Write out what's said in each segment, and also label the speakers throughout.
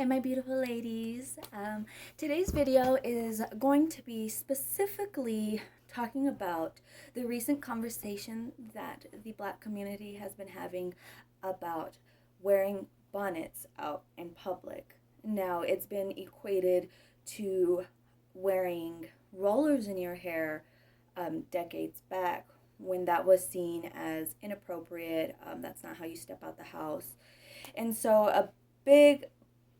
Speaker 1: my beautiful ladies. Today's video is going to be specifically talking about the recent conversation that the Black community has been having about wearing bonnets out in public. Now, it's been equated to wearing rollers in your hair decades back when that was seen as inappropriate. That's not how you step out the house. And so a big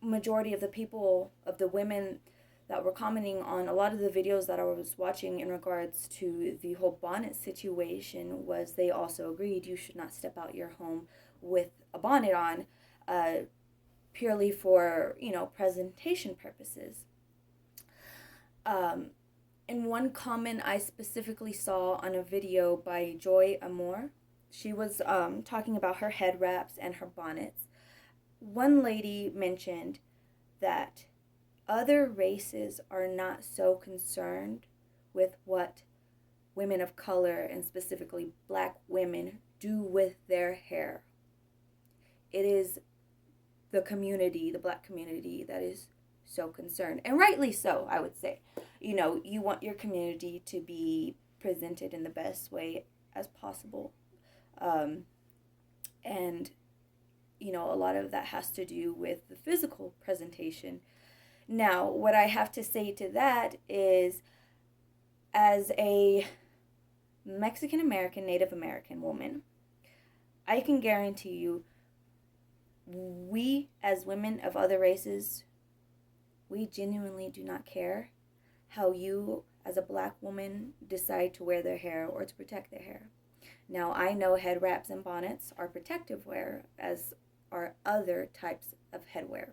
Speaker 1: majority of the people, of the women that were commenting on a lot of the videos that I was watching in regards to the whole bonnet situation, was they also agreed you should not step out your home with a bonnet on, purely for, presentation purposes. In one comment I specifically saw on a video by Joy Amore, she was talking about her head wraps and her bonnets. One lady mentioned that other races are not so concerned with what women of color, and specifically Black women, do with their hair. It is the community, the Black community, that is so concerned, and rightly so, I would say. You want your community to be presented in the best way as possible, and a lot of that has to do with the physical presentation. Now, what I have to say to that is, as a Mexican American, Native American woman, I can guarantee you, we as women of other races, we genuinely do not care how you as a Black woman decide to wear their hair or to protect their hair. Now, I know head wraps and bonnets are protective wear, as are other types of headwear.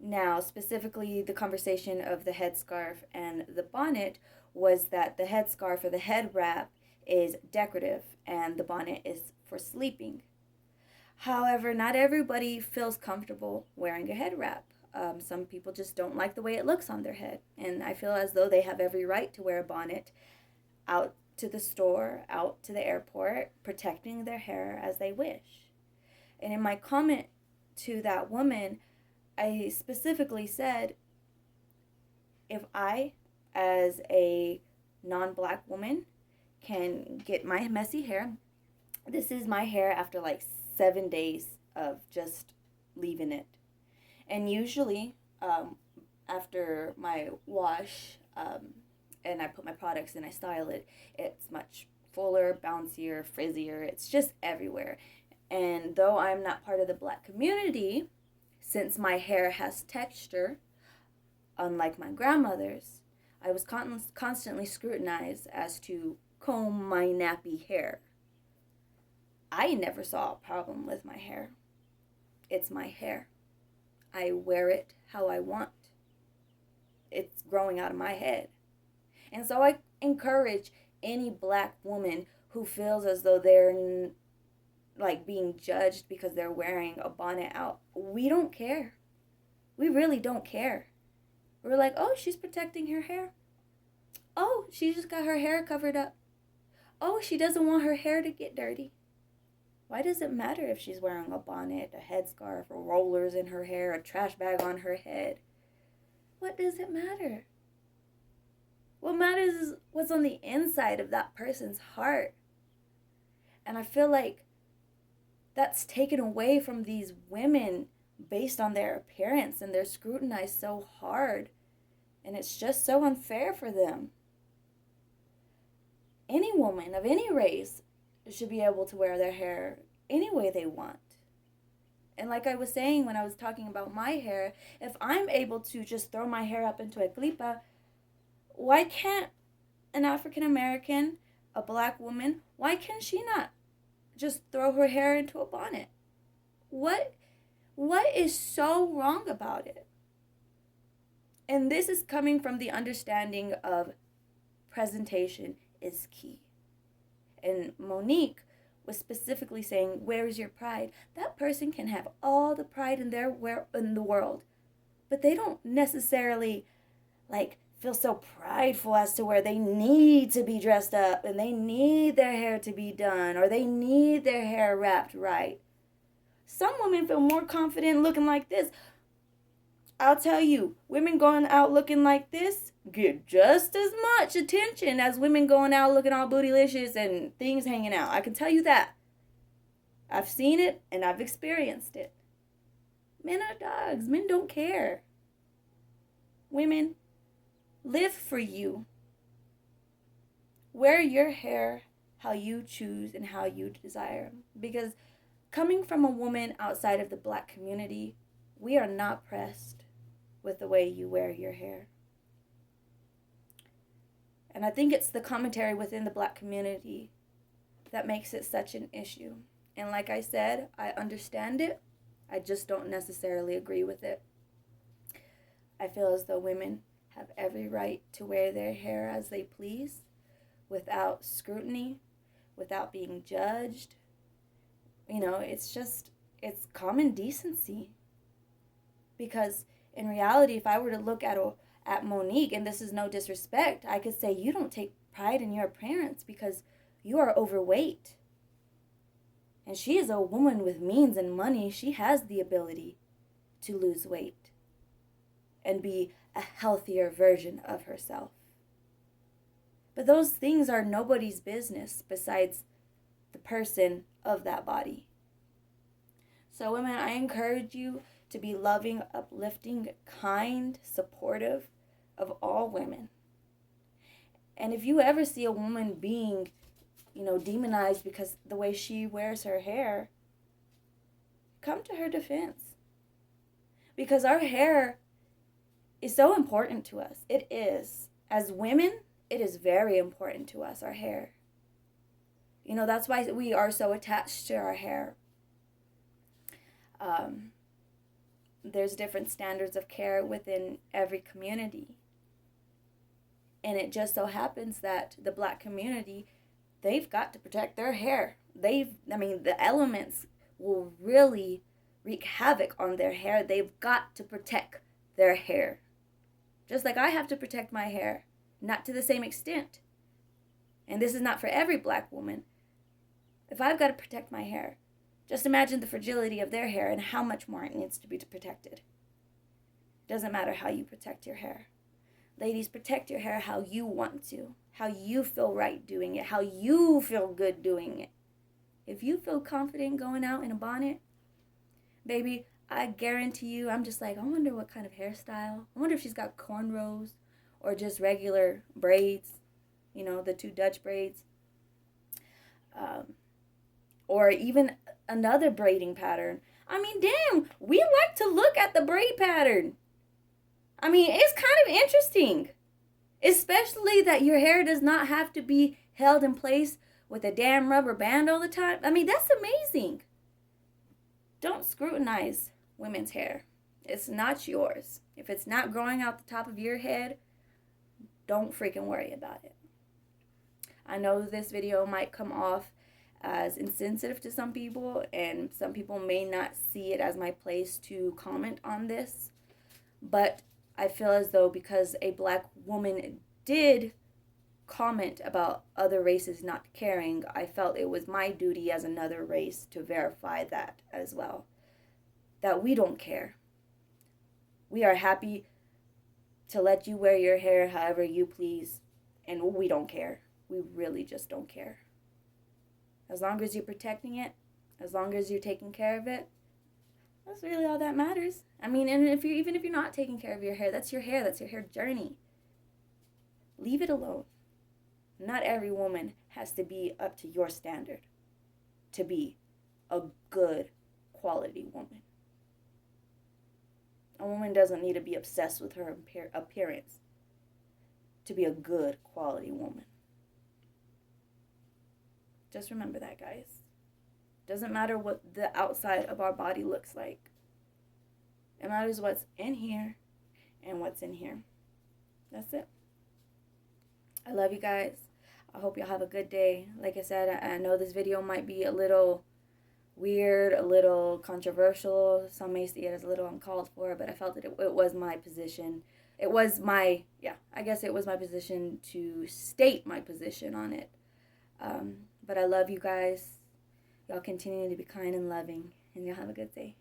Speaker 1: Now, specifically, the conversation of the headscarf and the bonnet was that the headscarf or the head wrap is decorative and the bonnet is for sleeping. However, not everybody feels comfortable wearing a head wrap. Some people just don't like the way it looks on their head, and I feel as though they have every right to wear a bonnet out to the store, out to the airport, protecting their hair as they wish. And in my comment to that woman, I specifically said, if I, as a non-Black woman, can get my messy hair, this is my hair after like 7 days of just leaving it. And usually, after my wash, and I put my products and I style it, it's much fuller, bouncier, frizzier. It's just everywhere. And though I'm not part of the Black community, since my hair has texture, unlike my grandmother's, I was constantly scrutinized as to comb my nappy hair. I never saw a problem with my hair. It's my hair. I wear it how I want. It's growing out of my head. And so I encourage any Black woman who feels as though they're being judged because they're wearing a bonnet out. We don't care. We really don't care. We're like, oh, she's protecting her hair. Oh, she just got her hair covered up. Oh, she doesn't want her hair to get dirty. Why does it matter if she's wearing a bonnet, a headscarf, or rollers in her hair, a trash bag on her head? What does it matter? What matters is what's on the inside of that person's heart. And I feel like that's taken away from these women based on their appearance, and they're scrutinized so hard, and it's just so unfair for them. Any woman of any race should be able to wear their hair any way they want. And like I was saying when I was talking about my hair, if I'm able to just throw my hair up into a clipa, why can't an African American, a Black woman, why can she not just throw her hair into a bonnet? What is so wrong about it? And this is coming from the understanding of presentation is key. And Monique was specifically saying, where's your pride? That person can have all the pride in the world, but they don't necessarily feel so prideful as to where they need to be dressed up and they need their hair to be done or they need their hair wrapped right. Some women feel more confident looking like this. I'll tell you, women going out looking like this get just as much attention as women going out looking all bootylicious and things hanging out. I can tell you that. I've seen it and I've experienced it. Men are dogs. Men don't care. Women, live for you. Wear your hair how you choose and how you desire. Because coming from a woman outside of the Black community, we are not pressed with the way you wear your hair. And I think it's the commentary within the Black community that makes it such an issue. And like I said, I understand it. I just don't necessarily agree with it. I feel as though women have every right to wear their hair as they please, without scrutiny, without being judged. You know, it's common decency. Because in reality, if I were to look at Monique, and this is no disrespect, I could say you don't take pride in your appearance because you are overweight. And she is a woman with means and money. She has the ability to lose weight and be a healthier version of herself. But those things are nobody's business besides the person of that body. So women, I encourage you to be loving, uplifting, kind, supportive of all women. And if you ever see a woman being, demonized because the way she wears her hair, come to her defense. Because our hair is so important to us. It is. As women, it is very important to us, our hair. That's why we are so attached to our hair. There's different standards of care within every community. And it just so happens that the Black community, they've got to protect their hair. The elements will really wreak havoc on their hair. They've got to protect their hair. Just like I have to protect my hair. Not to the same extent. And this is not for every Black woman. If I've got to protect my hair, just imagine the fragility of their hair and how much more it needs to be protected. Doesn't matter how you protect your hair. Ladies, protect your hair how you want to, how you feel right doing it, how you feel good doing it. If you feel confident going out in a bonnet, baby, I guarantee you, I'm just like, I wonder what kind of hairstyle. I wonder if she's got cornrows or just regular braids, the 2 Dutch braids. Or even another braiding pattern. Damn, we like to look at the braid pattern. It's kind of interesting. Especially that your hair does not have to be held in place with a damn rubber band all the time. That's amazing. Don't scrutinize women's hair. It's not yours. If it's not growing out the top of your head, don't freaking worry about it. I know this video might come off as insensitive to some people, and some people may not see it as my place to comment on this, but I feel as though because a Black woman did comment about other races not caring, I felt it was my duty as another race to verify that as well, that we don't care. We are happy to let you wear your hair however you please, and we don't care. We really just don't care. As long as you're protecting it, as long as you're taking care of it, that's really all that matters. And if you're not taking care of your hair, that's your hair journey. Leave it alone. Not every woman has to be up to your standard to be a good quality woman. A woman doesn't need to be obsessed with her appearance to be a good quality woman. Just remember that, guys. Doesn't matter what the outside of our body looks like. It matters what's in here and what's in here. That's it. I love you guys. I hope y'all have a good day. Like I said, I know this video might be a little weird, a little controversial. Some may see it as a little uncalled for, but I felt that it was my position. It was my position to state my position on it. But I love you guys. Y'all continue to be kind and loving, and y'all have a good day.